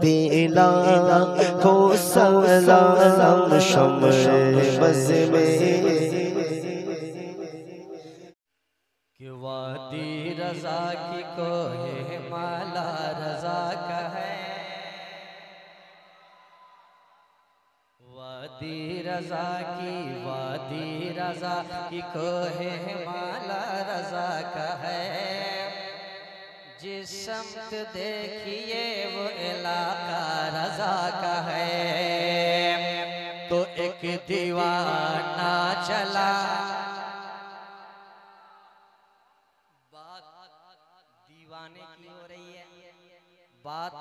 पीला हो सलाम शम्ए बज़ में कि वादी रज़ा की कोहे माला रज़ा का है, वादी रज़ा की कोहे माला रज़ा का है। जिस समत देखिए वो इलाका रज़ा का है। तो एक दीवाना चला, दीवाने की हो रही है, बात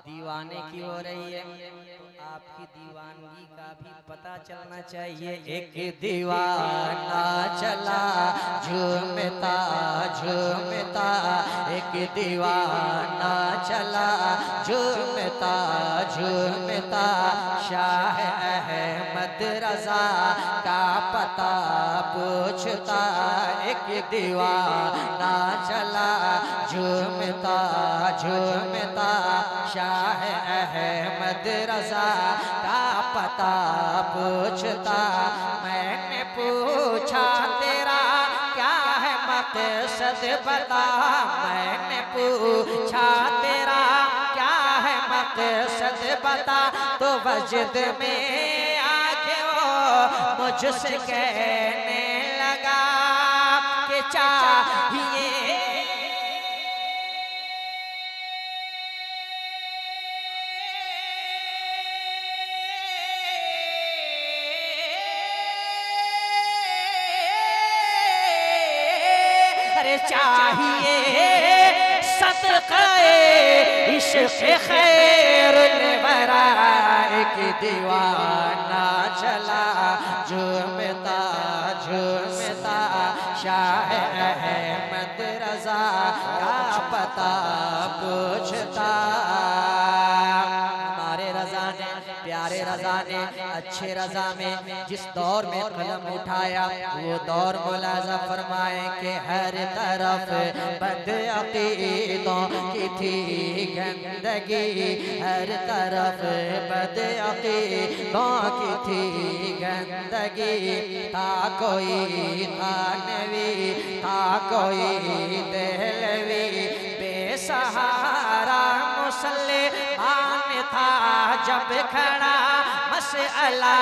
दीवाने की हो रही है, तो आपकी दीवानगी का भी पता चलना चाहिए। एक दीवाना चला झूमता झूमता, एक दीवाना चला झूमता झूमता, शाह अहमद रज़ा का पता पूछता। एक दीवाना चला झूमता झूमता, शाह अहमद रज़ा का पता पूछता। मैंने पूछा तेरा क्या है मकसद बता, मैंने पूछा तेरा क्या है मकसद बता। तो वजद में आके वो मुझसे कहने लगा कि चाहिए चाहिए सदक़े इश्क़ खैरुल वरा। एक दीवाना चला झूमता झूमता, शाह अहमद रज़ा का पता पूछता। हमारे रज़ा ने, प्यारे रज़ा ने, अच्छे रज़ा में जिस दौर में कलम उठाया, वो दौर मुलाज़ा फरमाए कि हर तरफ बदअक़ीदों की थी गंदगी, हर तरफ बदअक़ीदों की थी गंदगी। था कोई थानवी, था कोई देहलवी, बेसहारा मुसलमान था जब खड़ा। मसअला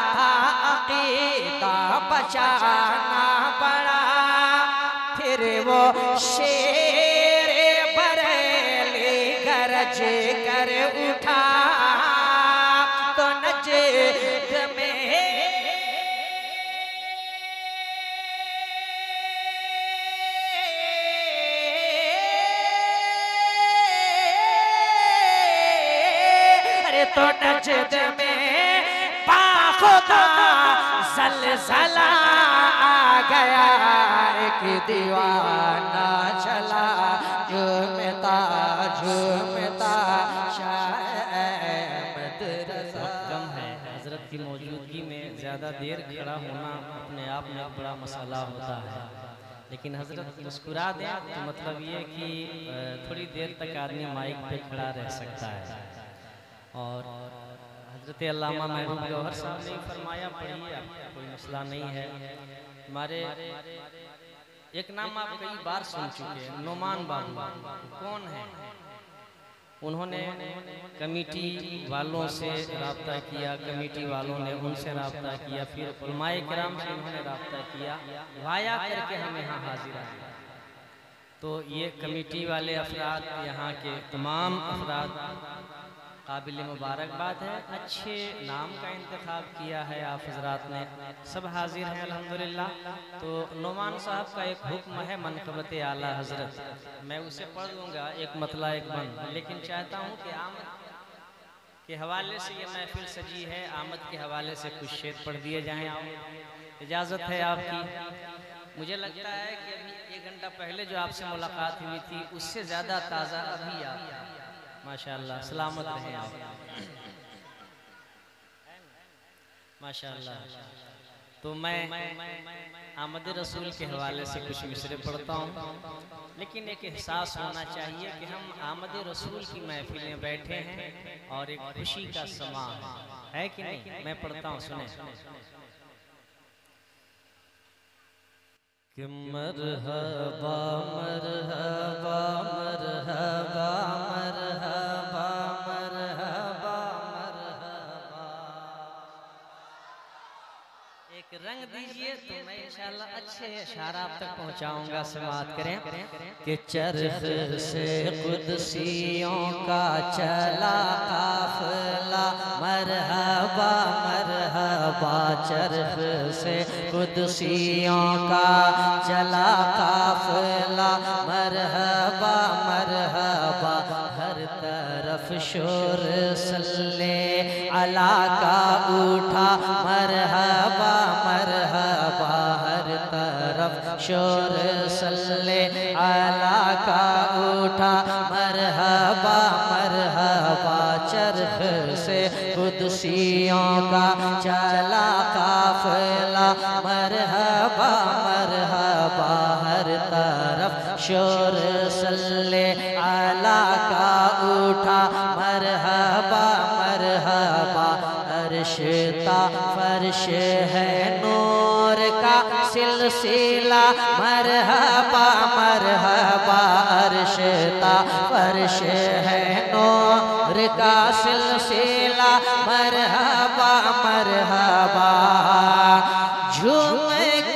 था अक़ीदा बचाना पड़ा। फिर वो शेर बरेली गरज कर उठा, तो नजद में तो नजद में बाखुदा ज़लज़ला आ गया। एक दीवाना चला झूमता झूमता, शाह अहमद रज़ा। कम है हजरत की मौजूदगी में ज़्यादा देर खड़ा होना अपने आप में बड़ा मसला होता है, लेकिन हजरत मुस्कुरा दें तो मतलब ये कि थोड़ी देर तक आदमी माइक पे खड़ा रह सकता है। और हजरत अल्लामा महबूब गौहर साहब ने फरमाया, पढ़िए, कोई मसला नहीं है। हमारे एक नाम आप कई बार सुन चुके हैं, नोमान बाबू। कौन है? उन्होंने कमेटी वालों से रब्ता किया, कमेटी वालों ने उनसे रब्ता किया, फिर उलमाए किराम से उन्होंने रब्ता किया, वाया करके हम यहाँ हाजिर आए। तो ये कमेटी वाले अफराद, यहाँ के तमाम अफराद काबिल मुबारकबाद है। अच्छे नाम का इंतखाब किया है आप हजरात ने, सब हाजिर हैं अल्हम्दुलिल्लाह। तो नोमान साहब का एक हुक्म है मनक़बत आला हजरत, मैं उसे पढ़ लूँगा एक मतला एक बंद, लेकिन चाहता हूँ कि आमद के हवाले से ये महफिल सजी है, आमद के हवाले से कुछ शेर पढ़ दिए जाएँ। इजाज़त है आपकी। मुझे लगता है कि अभी 1 घंटा पहले जो आपसे मुलाकात हुई थी उससे ज़्यादा ताज़ा अभी आप, माशाअल्लाह, सलामत रहें आप, माशाअल्लाह। तो तो मैं आमद रसूल के हवाले से कुछ मिसरे पढ़ता हूँ, लेकिन एक एहसास होना चाहिए कि हम आमद रसूल की महफिल में बैठे हैं और एक खुशी का समा है कि नहीं। मैं पढ़ता हूँ, सुने कि मरहबा मरहबा मरहबा मरहबा मरहबा मरहबा। एक रंग दीजिए तो मैं इंशाल्लाह अच्छे इशारा आप तक पहुंचाऊंगा। समाअत करें कि चरख से कुदसियों का चला काफिला मरहबा मरहबा। चरख से कुदसियों का चला काफिला मरहबा मरहबा। हर तरफ शोर सल्ले अला का उठा मरहबा मरहबा। हर तरफ शोर सल्ले अला का उठा मरहबा मरहबा। चरख से कुदसियों का चला काफिला मरहबा मरहबा। हर तरफ शोर सल्ले अला का उठा मरहबा मरहबा। अर्शता फर्श है नूर का सिलसिला मरहबा मरहबा। अर्शता फर्श है नूर का सिलसिला मरहबा मरहबा। झूम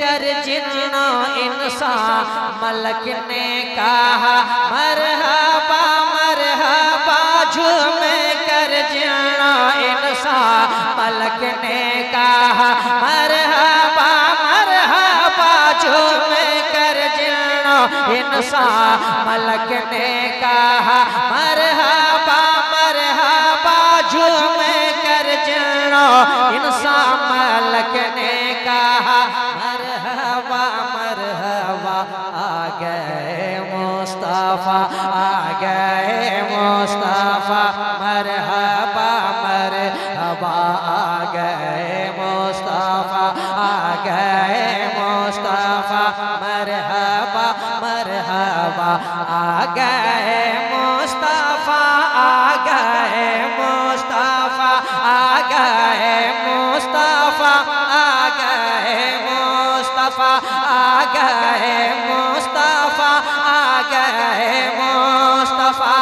कर जिन्ना इंसान मलक ने कहा मरहबा मरहबा। झूम कर जिन्ना इंसान मलक ने कहा मरहबा मरहबा। झूम कर जिन्ना इंसान मलक ने कहा मरहबा मरहबा। झूम कर जिन्ना इंसान मलक ने कहा मरहबा मरहबा। आ गए मुस्तफा आ गए मुस्तफा मरहबा मरहबा। आ गए मुस्तफा आ गए मुस्तफा मरहबा मरहबा। आ गए मुस्तफा आ गए मुस्तफा आ गए मुस्तफा आ गए मुस्तफा आ गए मुस्तफा आ गए मुस्तफा।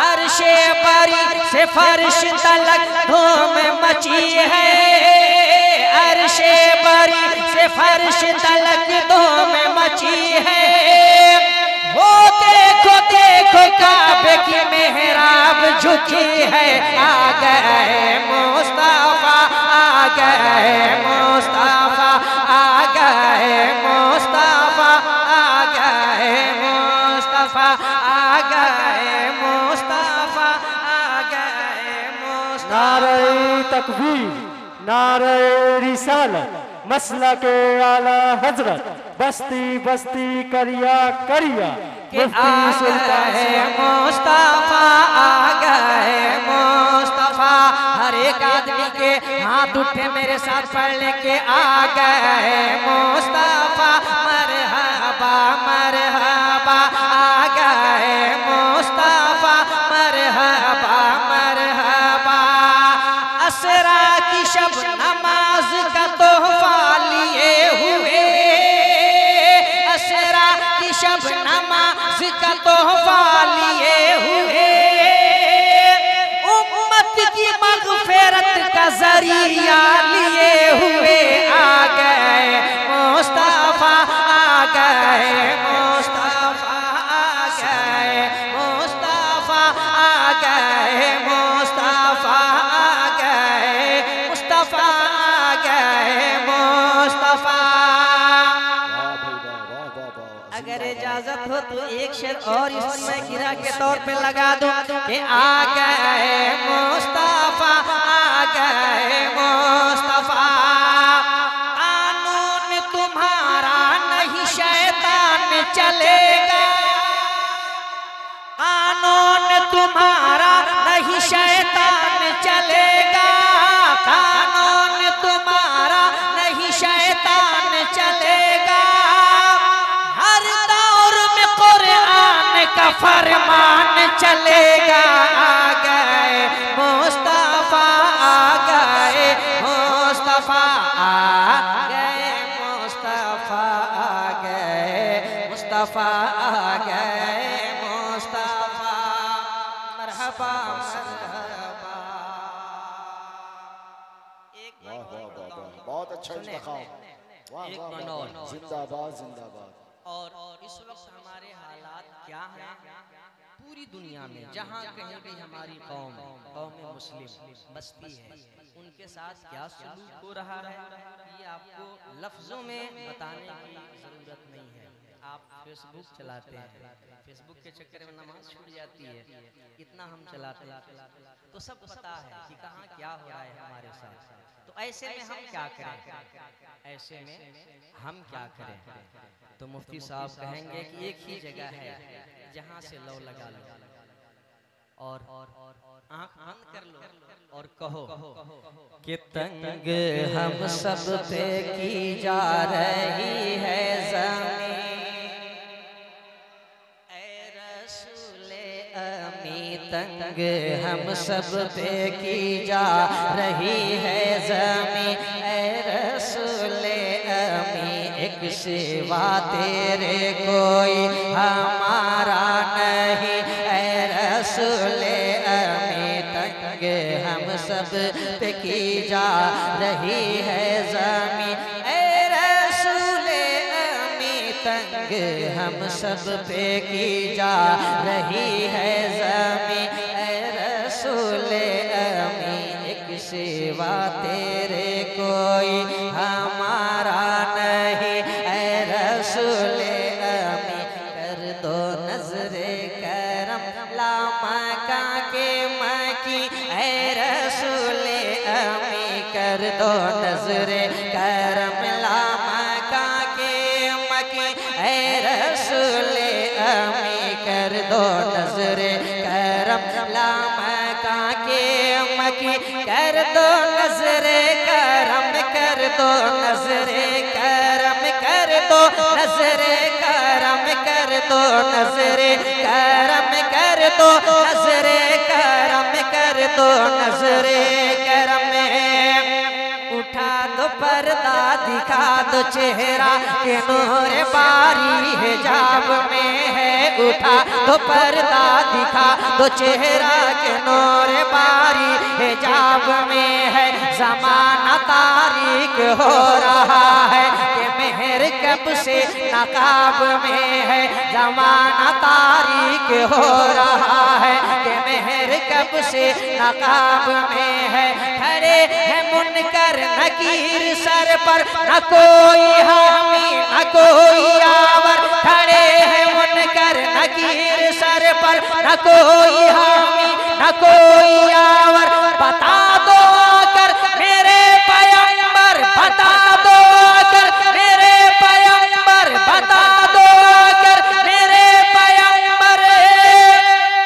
अर्शे बरी से फर्श तलक धूम मची है। अर्शे बरी से फर्श तलक धूम मची है। वो देखो देखो काबे की मेहराब झुकी है। आ गए मुस्तफा आ गए मुस्तफा आ गए मुस्तफा आ गए मुस्तफा आ गए मुस्तफा आ गए मुस्तफा। नारे तकबीर नारे रिसालत मसला के आला हजरत बस्ती बस्ती करिया करिया। आ गए मुस्तफा आ गए मुस्तफा। हर एक आदमी के हाथ उठे मेरे साथ पढ़ने के आ गए मुस्तफा मरहबा मरहबा। आ गए मुस्तफा मरहबा मरहबा। असरा की शब नमाज का तोहफा लिए हुए। असरा की शब नमाज का तोहफा लिए हुए। उम्मत की मग़फ़िरत का ज़रिया लिए हुए। आ गए मुस्तफा आ गए मुस्तफा आ गए मुस्तफा आ गए मुस्तफा आ गए मुस्तफा आ गए मुस्तफा। अगर इजाजत हो तो एक शेर और इस समय गिरा के तौर पे लगा दूं कि आ गए मुस्तफा आ गए मुस्तफा। कानून तुम्हारा नहीं शैतान चलेगा। कानून तुम्हारा नहीं शैतान चलेगा। कानून तुम्हारा फरमान चलेगा, आ गए मुस्तफा, आ गए मुस्तफा, आ गए मुस्तफा, आ गए मुस्तफा, आ गए मुस्तफा। मरहबा मरहबा। एक बहुत अच्छा इंतखाब, वाह एक वाह मन वाह, और। जिंदाबाद जिंदाबाद। और इस वक्त हमारे हालात क्या हैं पूरी दुनिया में, जहाँ कहीं भी हमारी कौम मुस्लिम बसती है, उनके साथ क्या सलूक हो रहा है, ये आपको लफ्जों में बताने की जरूरत नहीं है। आप फेसबुक चलाते हैं, फेसबुक के चक्कर में नमाज छूट जाती है, इतना हम चलाते हैं तो सब पता है कि कहाँ क्या हो रहा है हमारे साथ। तो ऐसे में हम क्या करें, ऐसे में हम क्या करें? तो मुफ्ती साहब कहेंगे कि एक ही जगह है जहाँ से लौ लगा लो और आंख बंद कर लो और कहो कि तंग हम सब पे की जा रही है ज़मीन, ऐ रसूले अमी तंग हम सब पे की जा रही है ज़मीन, ऐ रसूले अमी एक सिवा तेरे कोई हमारा नहीं, ऐ रसूले अमी तंग हम सब पे की जा रही है ज़मीन, ऐ रसूले अमी तंग हम सब पे की जा रही है ज़मीन, ऐ रसूले अमी एक सिवा तेरे कोई हमारा नहीं, ऐ रसूले अमी कर दो नजरे करम ला मका के मकी, ऐ रसूले अमी कर दो नजरे करम ला मका के मकी, ऐ रसूले अमी कर दो नजरे करम ला मका के मकी, कर दो नजरे करम, कर दो नजरे करम, कर दो नजरे करम, कर दो नजरे करम, कर दो नजरे करम, कर दो नजरे करम। उठा दो पर्दा दिखा दो चेहरा के नूर बारी हिजाब में है, उठा दो पर्दा दिखा दो चेहरा के नूर बारी हिजाब में है, ज़माना तारीक हो रहा है कि मेहर कब से नकाब में है, ज़माना तारीक हो रहा है कि मेहर कब से नकाब में है, खड़े हैं मुनकर नकीर सर पर न कोई हामी न कोई आवर, खड़े हैं मुनकर नकीर सर पर न कोई हामी न कोई आवर, बता दो आकर मेरे पैगंबर, बता दो आकर मेरे पैगंबर, बता दो आकर मेरे पैगंबर,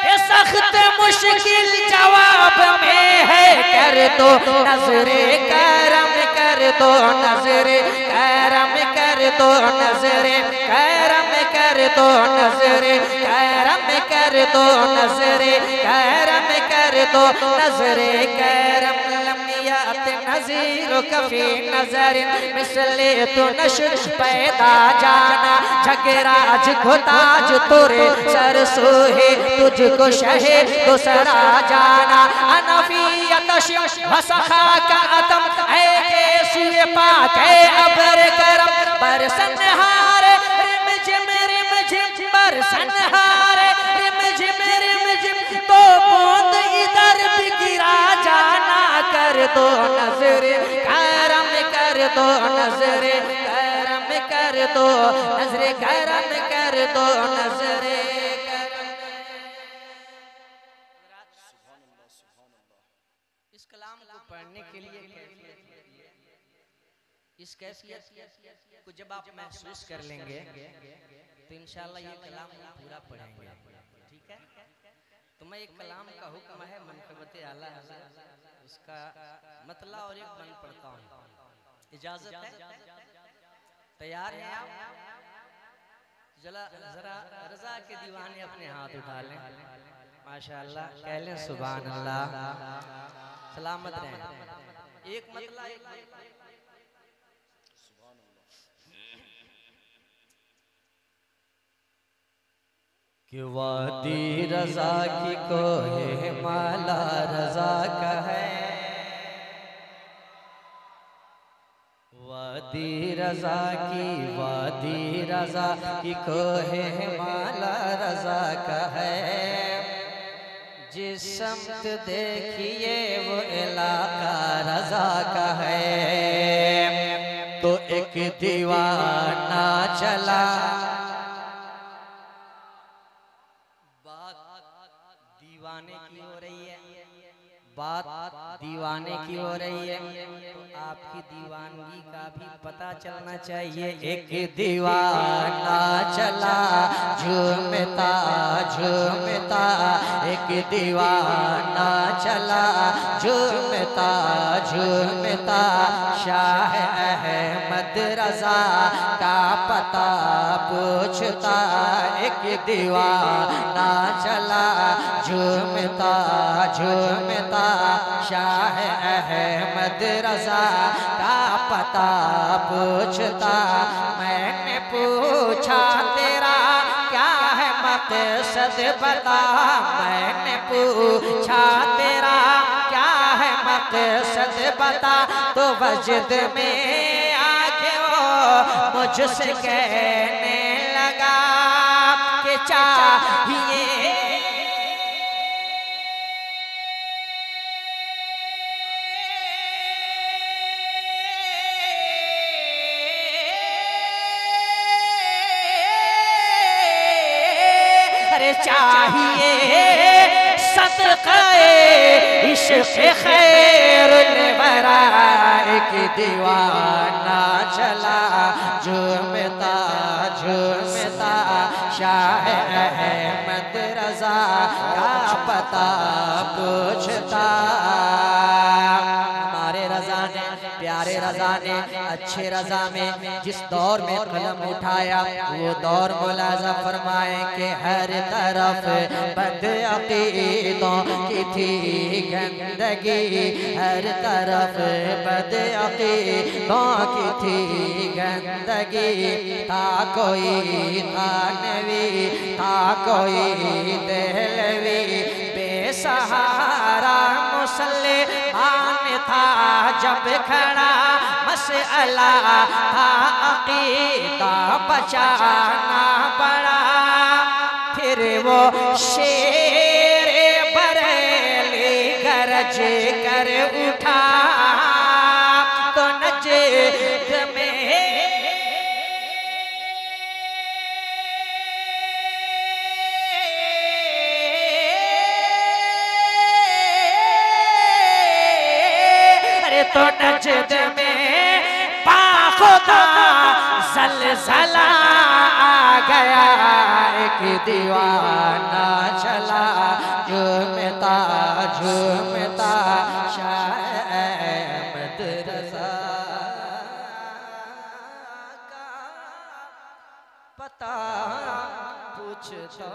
ये सख्त मुश्किल जवाब में है, कर दो नजरे करम, कर दो नजरे करम, कर दो नजरे करम, कर दो नजरे करम, कर दो नजरे करम, कर दो नजरे करम। लमियात नजीर कफी नजर मिसले तो नशर पैदा जाना, झगराज घुताज तुरे सर सोहे तुझको शहे दूसरा जाना, अनफियत वसखा का अतम है केसुए पाक है अबर करम, बरसन हार रिम झिम बरसन हार रिम झिम तो बूंद इधर भी गिरा जाना, कर दो नजरे करम, कर दो नजरे करम, कर दो नजरे करम, कर दो नजरे करम। इस कलाम को पढ़ने के लिए इस कैफियत को जब आप महसूस कर लेंगे तो इंशाल्लाह ये कलाम पूरा पढ़ेंगे, ठीक है? तो मैं एक कलाम का हुक्म है मनक़बत आला हज़रत, उसका मतला और एक बन पढ़ता हूँ, इजाजत है? तैयार हैं आप? जरा जरा रजा के दीवाने अपने हाथ उठा लें। माशाअल्लाह कह लें सुभान अल्लाह। सलामत रहें। एक मतला कि वादी रजा की कोहे माला रजा का है, वादी रजा की कोहे माला रजा का है। जिस समत देखिए वो इलाका रजा का है। तो एक दीवाना चला, दीवाने की हो रही है, बात दीवाने की हो रही है, तो आपकी दीवानगी का भी पता चलना चाहिए। एक दीवाना चला झूमता झूमता, एक दीवाना चला झूमता झूमता, शाह अहमद रजा का पता पूछता। एक दीवाना चला झूमता झूमता, शाह अहमद रजा का पता पूछता। मैंने पूछा तेरा क्या है मकसद बता, मैंने पूछा तेरा क्या है मकसद बता। तो वजद में आके वो मुझसे कहने लगा कि चाहिए चाहिए सदक़े इश्क़ खैरुल वरा। एक दीवाना चला झूमता झूमता, शाह अहमद रजा का पता पूछता। हमारे रजा ने, प्यारे रजा ने, अच्छे रजा में जिस दौर में कलम उठाया वो दौर मुलाज़ा फरमाए कि हर तरफ बदअक़ीदों की थी गंदगी, हर तरफ बदअक़ीदों की थी गंदगी। था कोई थानवी, था कोई देहलवी, बेसहारा मुसलमान था जब खड़ा, मसअला था अक़ीदा बचाना पड़ा। फिर वो शेरे बरेली गरज कर उठा, तो नजद में तो नजद में बाखुदा ज़लज़ला आ गया। एक दीवाना चला झूमता झूमता, शाह अहमद रजा का पता पूछता।